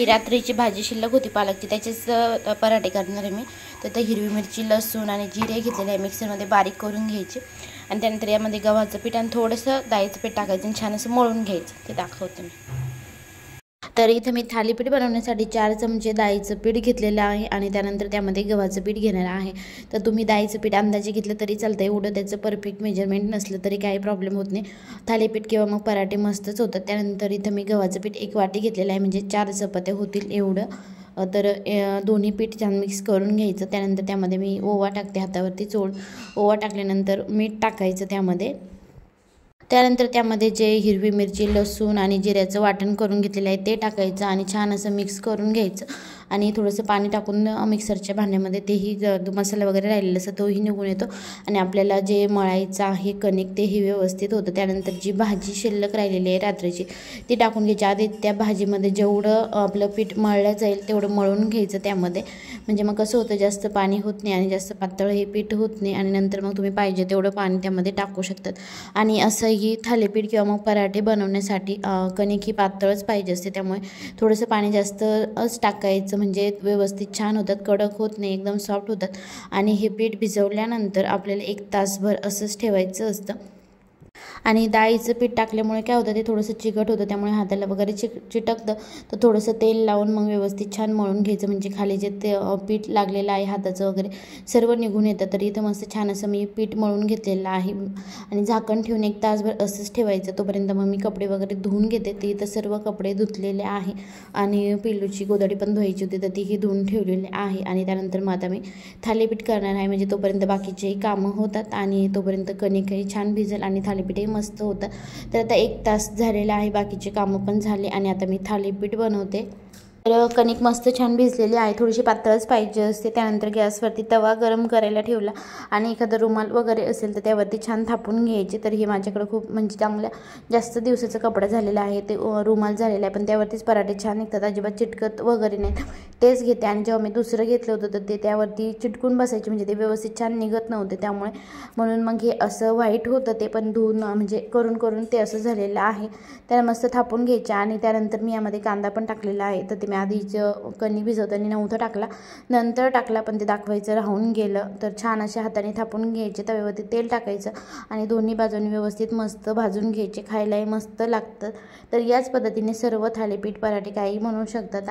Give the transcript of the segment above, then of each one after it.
रात्रीची भाजी शिल्लक होती पालकची, त्याचेच पराठे करणार आहे मी। तर हिरवी मिरची, लसूण आणि जिरे घेतलेले आहे, मिक्सरमध्ये बारीक करून घ्यायचे आणि त्यानंतर यामध्ये गव्हाचं पीठ आणि थोडंसं डाळीचं पीठ टाकायचं आणि छान असं मळून घ्यायचं, ते दाखवते मी। तर इथे मी थालीपीठ बनवण्यासाठी 4 चमचे डाळीचं पीठ घेतलेलं आहे आणि त्यानंतर त्यामध्ये गव्हाचं पीठ घेणार आहे। तर तुम्ही डाळीचं पीठ अंदाजे घेतलं तरी चालतं, एवढं त्याचं परफेक्ट मेजरमेंट नसलं तरी काही प्रॉब्लेम होत नाही, थालीपीठ किंवा मग पराठे मस्तच होतात। त्यानंतर इथं मी गव्हाचं पीठ 1 वाटी घेतलेलं आहे, म्हणजे 4 चपात्या होतील एवढं। तर दोन्ही पीठ छान मिक्स करून घ्यायचं। त्यानंतर त्यामध्ये मी ओवा टाकते, हातावरती चोळ ओवा टाकल्यानंतर मीठ टाकायचं त्यामध्ये। त्यानंतर त्यामध्ये जे हिरवी मिरची, लसूण आणि जिऱ्याचं वाटण करून घेतलेलं आहे ते टाकायचं आणि छान असं मिक्स करून घ्यायचं आणि थोडंसं पाणी टाकून मिक्सरच्या भांड्यामध्ये तेही मसाला वगैरे राहिलेला असतो तोही निघून येतो आणि आपल्याला जे मळायचं आहे कणिक तेही व्यवस्थित होतं। त्यानंतर जी भाजी शिल्लक राहिलेली आहे रात्रीची ती टाकून घ्यायची। आधी त्या भाजीमध्ये जेवढं आपलं पीठ मळलं जाईल तेवढं मळून घ्यायचं त्यामध्ये, म्हणजे मग कसं होतं जास्त पाणी होत नाही आणि जास्त पातळ हे पीठ होत नाही आणि नंतर मग तुम्ही पाहिजे तेवढं पाणी त्यामध्ये टाकू शकतात। आणि असंही थालीपीठ किंवा मग पराठे बनवण्यासाठी कणिक ही पातळच पाहिजे असते, त्यामुळे थोडंसं पाणी जास्तच टाकायचं, म्हणजे व्यवस्थित छान होतात, कडक होत नाही, एकदम सॉफ्ट होतात। आणि हे पीठ भिजवल्यानंतर आपल्याला 1 तासभर असंच ठेवायचं असतं। आणि डाळीचं पीठ टाकल्यामुळे काय होतं ते थोडंसं चिकट होतं, त्यामुळे हाताला वगैरे चिटकतं, तर थोडंसं तेल लावून मग व्यवस्थित छान मळून घ्यायचं, म्हणजे खाली जे ते पीठ लागलेलं आहे हाताचं वगैरे सर्व निघून येतं। तर इथं मस्त छान असं मी पीठ मळून घेतलेलं आहे आणि झाकण ठेवून 1 तासभर असंच ठेवायचं। तोपर्यंत मग मी कपडे वगैरे धुवून घेते, ते इथं सर्व कपडे धुतलेले आहे आणि पिल्लूची गोधडी पण धुवायची होती तर तीही धुवून ठेवलेली आहे। आणि त्यानंतर मग आता मी थालीपीठ करणार आहे, म्हणजे तोपर्यंत बाकीचेही कामं होतात आणि तोपर्यंत कणिकही छान भिजेल आणि थालीपीठही मस्त होतं। तर आता 1 तास झालेला आहे, बाकीचे कामं पण झाले आणि आता मी थालीपीठ बनवते। तर कणिक मस्त छान भिजलेली आहे, थोडीशी पातळच पाहिजे असते। त्यानंतर गॅसवरती तवा गरम करायला ठेवला आणि एखादा रुमाल वगैरे असेल तर त्यावरती छान थापून घ्यायचे। तर हे माझ्याकडे खूप म्हणजे चांगल्या जास्त दिवसाचा कपडा झालेला आहे, ते रुमाल झालेला आहे, पण त्यावरतीच पराठे छान निघतात, अजिबात चिटकत वगैरे नाहीत, तेच घेते। आणि जेव्हा मी दुसरं घेतलं होतं तर ते त्यावरती चिटकून बसायचे, म्हणजे ते व्यवस्थित छान निघत नव्हते, त्यामुळे म्हणून मग हे असं व्हाईट होतं ते, पण धुवून म्हणजे करून ते असं झालेलं आहे। त्याला मस्त थापून घ्यायचे आणि त्यानंतर मी यामध्ये कांदा पण टाकलेला आहे। तर ते मी आधीचं कणिक भिजवताना नव्हतं टाकला, नंतर टाकला, पण ते दाखवायचं राहून गेलं। तर छान अशा हाताने थापून घ्यायचे, तव्यावरती तेल टाकायचं आणि दोन्ही बाजूंनी व्यवस्थित मस्त भाजून घ्यायचे, खायलाही मस्त लागतं। तर याच पद्धतीने सर्व थालीपीठ पराठे काही म्हणू शकतात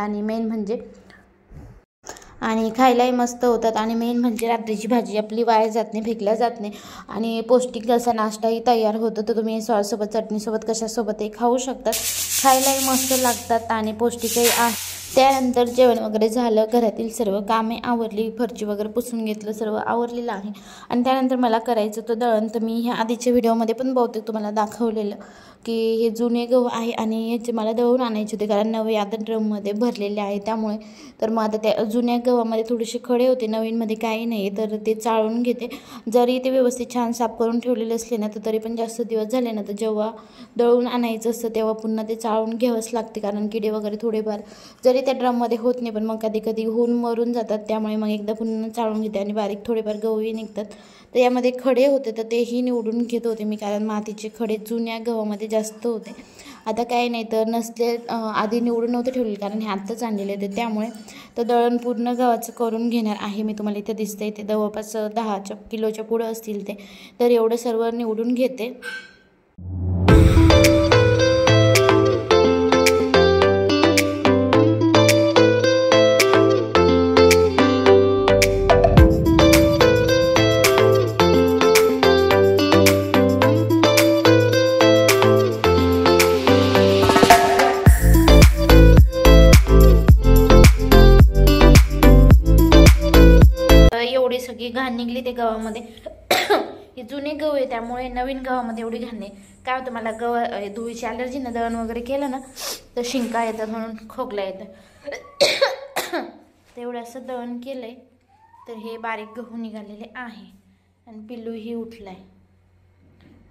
आणि खायलाही मस्त होतात। आणि मेन म्हणजे रात्रीची भाजी आपली वाया जात नाही, फेकल्या जात नाही आणि पौष्टिक असा नाश्ताही तयार होतो। तर तुम्ही सॉससोबत, चटणीसोबत, कशासोबतही खाऊ शकतात, खायलाही मस्त लागतात आणि पौष्टिकही आहे। त्यानंतर जेवण वगैरे झालं, घरातील सर्व कामे आवरली, फरची वगैरे पुसून घेतलं, सर्व आवरलेलं आहे आणि त्यानंतर मला करायचं होतं दळण। तर मी ह्या आधीच्या व्हिडिओमध्ये पण बहुतेक तुम्हाला दाखवलेलं की हे जुने गहू आहे आणि याचे मला दळून आणायचे होते, कारण नवे आता ड्रममध्ये भरलेले आहे, त्यामुळे तर मग आता त्या जुन्या गव्हामध्ये थोडेसे खडे होते, नवीनमध्ये काही नाही, तर ते चाळून घेते। जरी ते व्यवस्थित छान साफ करून ठेवलेले असले ना तर तरी पण जास्त दिवस झाले ना तर जेव्हा दळून आणायचं असतं तेव्हा पुन्हा ते चाळून घ्यावंच लागते, कारण किडे वगैरे थोडेफार जरी त्या ड्रममध्ये होत नाही पण मग कधी कधी होऊन मरून जातात, त्यामुळे मग एकदा पुन्हा चाळून घेते आणि बारीक थोडेफार गहूही निघतात। तर यामध्ये खडे होते तर तेही निवडून घेत होते मी, कारण मातीचे खडे जुन्या गव्हामध्ये जास्त होते। आता काही नाही, तर नसले आधी निवडून नव्हते ठेवलेले, कारण हे आत्ताच आणलेले होते, त्यामुळे तर दळण पूर्ण गव्हाचं करून घेणार आहे मी। तुम्हाला इथे दिसतंय ते जवळपास 10 किलोच्या पुढं असतील ते, तर एवढं सर्व निवडून घेते। एवढी सगळी घाण निघली ते गव्हामध्ये हे जुने गहू आहे, त्यामुळे नवीन गव्हामध्ये एवढी घाण नाही। काय होतं, मला धुळीची ॲलर्जी ना, दळण वगैरे केलं ना तर शिंका येतात, म्हणून खोकला येतं। तेवढं असं दळण केलंय तर हे बारीक गहू निघालेले आहे आणि पिल्लूही उठलाय।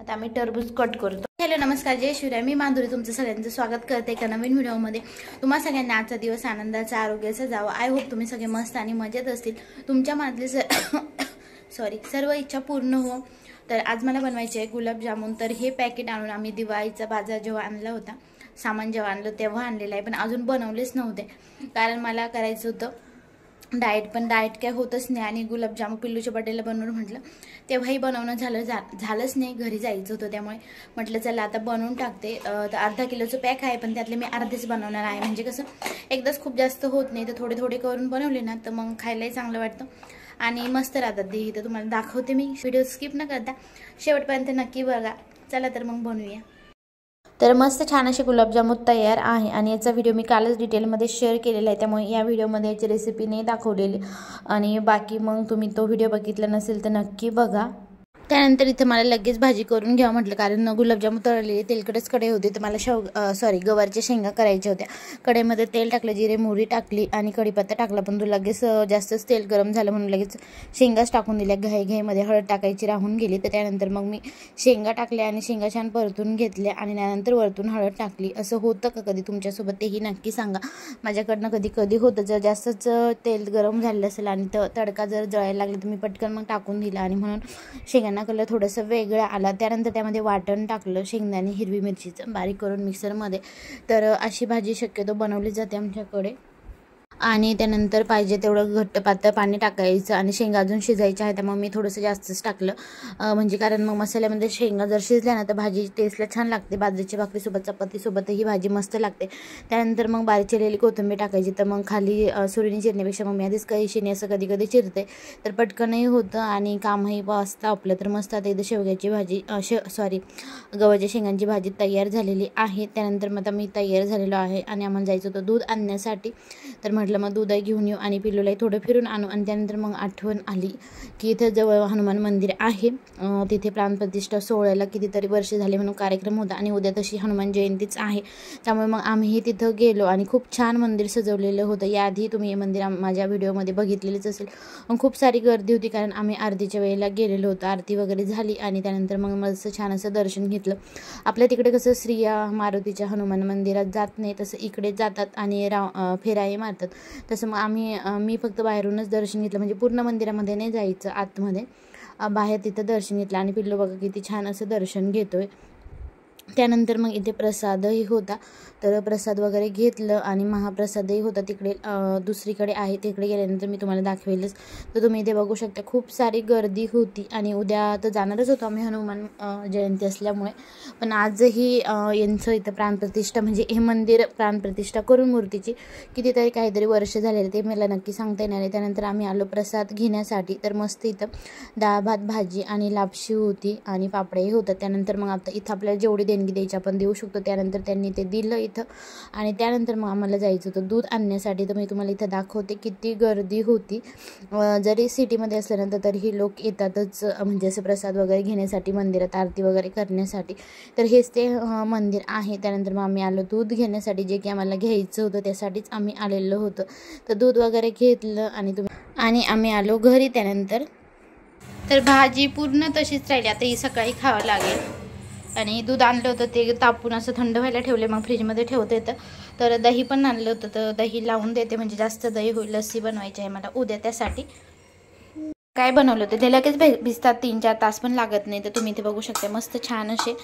आता आम्ही टरबूज कट करतो। हॅलो नमस्कार, जय शिवराय, मी माधुरी तुमचं सगळ्यांचं स्वागत करते एका नवीन व्हिडिओमध्ये। तुम्हा सगळ्यांना आजचा दिवस आनंदाचा, आरोग्याचा जावा। आय होप तुम्ही सगळे मस्त आणि मजेत असतील, तुमच्या मधले सर्व इच्छा पूर्ण हो। तर आज मला बनवायचे आहे गुलाबजामुन। तर हे पॅकेट आणून आम्ही दिवाळीचा बाजार जेव्हा आणला होता सामान जेव्हा आणलं तेव्हा आणलेलं आहे, पण अजून बनवलेच नव्हते कारण मला करायचं होतं डाएट, पण डाएट काय होतच नाही. आणि गुलाबजाम पिल्लूच्या बर्थडेला बनवून म्हटलं तेव्हाही बनवणं झालंच नाही, घरी जायचं होतं त्यामुळे म्हटलं चला आता बनवून टाकते. तर अर्धा किलोचं पॅक आहे, पण त्यातले मी अर्धेच बनवणार आहे. म्हणजे कसं एकदाच खूप जास्त होत नाही, तर थोडे थोडे करून बनवले ना तर मग खायलाही चांगलं वाटतं आणि मस्त राहतात ते. तर तुम्हाला दाखवते मी, व्हिडिओ स्किप न करता शेवटपर्यंत नक्की बघा. चला तर मग बनवूया. तर मस्त छान असे गुलाबजामुन तयार आहे आणि याचा व्हिडिओ मी कालच डिटेलमध्ये शेअर केलेला आहे, त्यामुळे या व्हिडिओमध्ये याची रेसिपी नाही दाखवलेली. आणि बाकी मग तुम्ही तो व्हिडिओ बघितला नसेल तर नक्की बघा. त्यानंतर इथं मला लगेच भाजी करून घ्यावं म्हटलं, कारण गुलाबजामुन तळलेले तेलकटच कढई होती, तर मला गवारच्या शेंगा करायच्या होत्या. कढईमध्ये तेल टाकलं, जिरे मोहरी टाकली आणि कढीपत्ता टाकला, पण तो लगेच जास्तच तेल गरम झालं म्हणून लगेच शेंगाच टाकून दिल्या. घाईमध्ये हळद टाकायची राहून गेली, तर त्यानंतर मग मी शेंगा टाकल्या आणि शेंगा छान परतून घेतल्या आणि त्यानंतर वरतून हळद टाकली. असं होतं का कधी तुमच्यासोबत तेही नक्की सांगा. माझ्याकडनं कधी कधी होतं, जर जास्तच तेल गरम झालं असेल आणि तडका जर जळायला लागला तर मी पटकन मग टाकून दिला आणि म्हणून शेंगांना कलर थोडंसं वेगळं आला. त्यानंतर त्यामध्ये वाटण टाकलं, शेंगदाणे हिरवी मिरचीचं बारीक करून मिक्सरमध्ये. तर अशी भाजी शक्यतो बनवली जाते आमच्याकडे. आणि त्यानंतर पाहिजे तेवढं घट्ट पातळ पाणी टाकायचं आणि शेंगा अजून शिजायच्या आहेत, त्यामुळे मी थोडंसं जास्तच टाकलं. म्हणजे कारण मग मसाल्यामध्ये शेंगा जर शिजल्या ना तर भाजी टेस्टला छान लागते. बाजरीच्या भाकरीसोबत चपातीसोबत ही भाजी मस्त लागते. त्यानंतर मग बारीक चिरलेली कोथिंबीर टाकायची. तर मग खाली सुरीने चिरण्यापेक्षा मग मी आधीच कैशीने असं कधी कधी चिरते, तर पटकनही होतं आणि कामही असतं आपलं. तर मस्त आता इथं शेवग्याची भाजी गव्हाच्या शेंगांची भाजी तयार झालेली आहे. त्यानंतर मग आता मी तयार झालेलो आहे आणि आम्हाला जायचं होतं दूध आणण्यासाठी. तर म्हटलं मग दूधही घेऊन येऊ आणि पिल्लूलाही थोडं फिरून आणू. आणि त्यानंतर मग आठवण आली की इथं जवळ हनुमान मंदिर आहे, तिथे प्राणप्रतिष्ठा सोहळ्याला कितीतरी वर्ष झाले म्हणून कार्यक्रम होता आणि उद्या तशी हनुमान जयंतीच आहे. त्यामुळे मग आम्हीही तिथं गेलो आणि खूप छान मंदिर सजवलेलं होतं. याआधी तुम्ही हे मंदिर माझ्या व्हिडिओमध्ये बघितलेलंच असेल. खूप सारी गर्दी होती कारण आम्ही आरतीच्या वेळेला गेलेलो होतो. आरती वगैरे झाली आणि त्यानंतर मग मस्त छान असं दर्शन घेतलं. आपल्या तिकडे कसं स्त्रिया मारुतीच्या हनुमान मंदिरात जात नाही, तसं इकडे जातात आणि फेराही मारतात. तसं मग मी फक्त बाहेरूनच दर्शन घेतलं, म्हणजे पूर्ण मंदिरामध्ये नाही जायचं आतमध्ये, बाहेर तिथं दर्शन घेतलं. आणि पिल्लू बघा किती छान असं दर्शन घेतोय. त्यानंतर मग इथे प्रसादही होता, तर प्रसाद वगैरे घेतलं आणि महाप्रसादही होता तिकडे दुसरीकडे आहे, तिकडे गेल्यानंतर मी तुम्हाला दाखवेलच. तर तुम्ही इथे बघू शकता खूप सारी गर्दी होती आणि उद्या तर जाणारच होतो आम्ही हनुमान जयंती असल्यामुळे. पण आजही यांचं इथं प्राणप्रतिष्ठा, म्हणजे हे मंदिर प्राणप्रतिष्ठा करून मूर्तीची कितीतरी काहीतरी वर्ष झालेले ते मला नक्की सांगता येणार आहे. त्यानंतर आम्ही आलो प्रसाद घेण्यासाठी. तर मस्त इथं डाळ भात भाजी आणि लापशी होती आणि पापडही होतं. त्यानंतर मग आता इथं आपल्याला जेवढी देणगी द्यायची आपण देऊ शकतो, त्यानंतर त्यांनी ते दिलं इथं. आणि त्यानंतर मग आम्हाला जायचं होतं दूध आणण्यासाठी. तर मी तुम्हाला इथं दाखवते किती गर्दी होती. जरी सिटीमध्ये असल्यानंतर तरीही लोक येतातच, म्हणजे असं प्रसाद वगैरे घेण्यासाठी, मंदिरात आरती वगैरे करण्यासाठी. तर हेच ते मंदिर आहे. त्यानंतर मग आम्ही आलो दूध घेण्यासाठी, जे की आम्हाला घ्यायचं होतं त्यासाठीच आम्ही आलेलो होतो. तर दूध वगैरे घेतलं आणि आम्ही आलो घरी. त्यानंतर तर भाजी पूर्ण तशीच राहिली, आता ही सकाळी खावं लागेल. आणि दूध आणलं होतं ते तापून असं थंड व्हायला ठेवले, मग फ्रीजमध्ये ठेवता येतं. तर दही पण आणलं होतं, तर दही लावून देते, म्हणजे जास्त दही होईल. लस्सी बनवायची आहे मला उद्या, त्यासाठी. काय बनवलं होतं ते लगेच भिजतात, 3-4 तास पण लागत नाही. तर तुम्ही इथे बघू शकता मस्त छान असे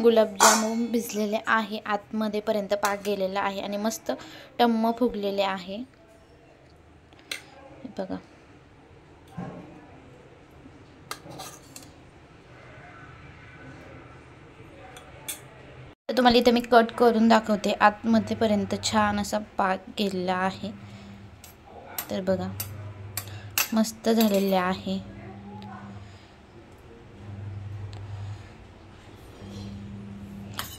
गुलाबजामुन भिजलेले आहे, आतमध्ये पर्यंत पाक गेलेला आहे आणि मस्त टम्म फुगलेले आहे बघा. तर तुम्हाला इथे मी कट करून दाखवते. आतमध्ये पर्यंत छान असा पाक गेलेला आहे. तर बघा मस्त झालेले आहे.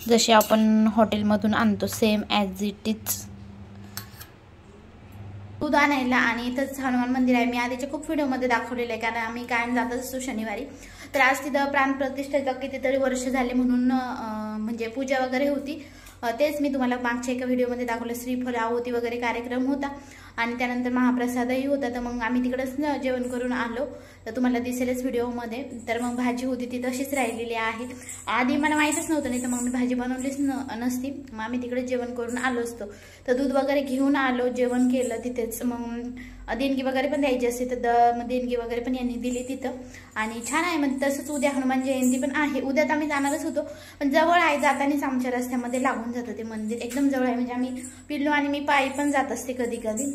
जसे आपण हॉटेलमधून आणतो सेम ॲज इट इज. दूध आणायला आणि इथंच हनुमान मंदिर आहे. मी आधीच्या खूप व्हिडिओमध्ये दाखवलेलं आहे, कारण आम्ही कायम जातच असतो शनिवारी. तर आज तिथं प्राणप्रतिष्ठेचं कितीतरी वर्ष झाले म्हणून म्हणजे पूजा वगैरे होती. तेच मी तुम्हाला मागच्या एका व्हिडिओमध्ये दाखवलं. श्रीफळ आहुती वगैरे कार्यक्रम होता आणि त्यानंतर महाप्रसादही होता. तर मग आम्ही तिकडंच जेवण करून आलो, तर तुम्हाला दिसेलच व्हिडिओमध्ये. तर मग भाजी होती ती तशीच राहिलेली आहे. आधी मला माहीतच नव्हतं, नाही तर मग मी भाजी बनवलीच नसती. मग आम्ही तिकडे जेवण करून आलो असतो. तर दूध वगैरे घेऊन आलो, जेवण केलं तिथेच. मग देणगी वगैरे पण द्यायची असते, तर देणगी वगैरे पण यांनी दिली तिथं. आणि छान आहे. म्हणजे तसंच उद्या हनुमान जयंती पण आहे. उद्या तर आम्ही जाणारच होतो, पण जवळ आहे, जातानीच आमच्या रस्त्यामध्ये लागून जातं ते मंदिर, एकदम जवळ आहे. म्हणजे आम्ही पिल्लू आणि मी पायी पण जात असते कधी कधी.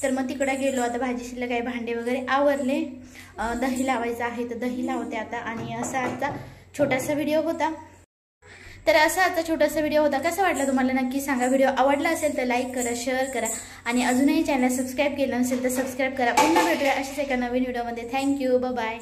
तर मग तिकडे गेलो. आता भाजी शिल्लक काही भांडे वगैरे आवरले, दही लावायचं आहे तर दही लावते आता. आणि असा आजचा छोटासा व्हिडिओ होता. तर असा आजचा छोटासा व्हिडिओ होता. कसा वाटला तुम्हाला नक्की सांगा. व्हिडिओ आवडला असेल तर लाईक करा, शेअर करा आणि अजूनही चॅनल सबस्क्राईब केलं नसेल तर सबस्क्राईब करा. पुन्हा भेटूया अशाच एका नवीन व्हिडिओमध्ये. Thank you, bye bye.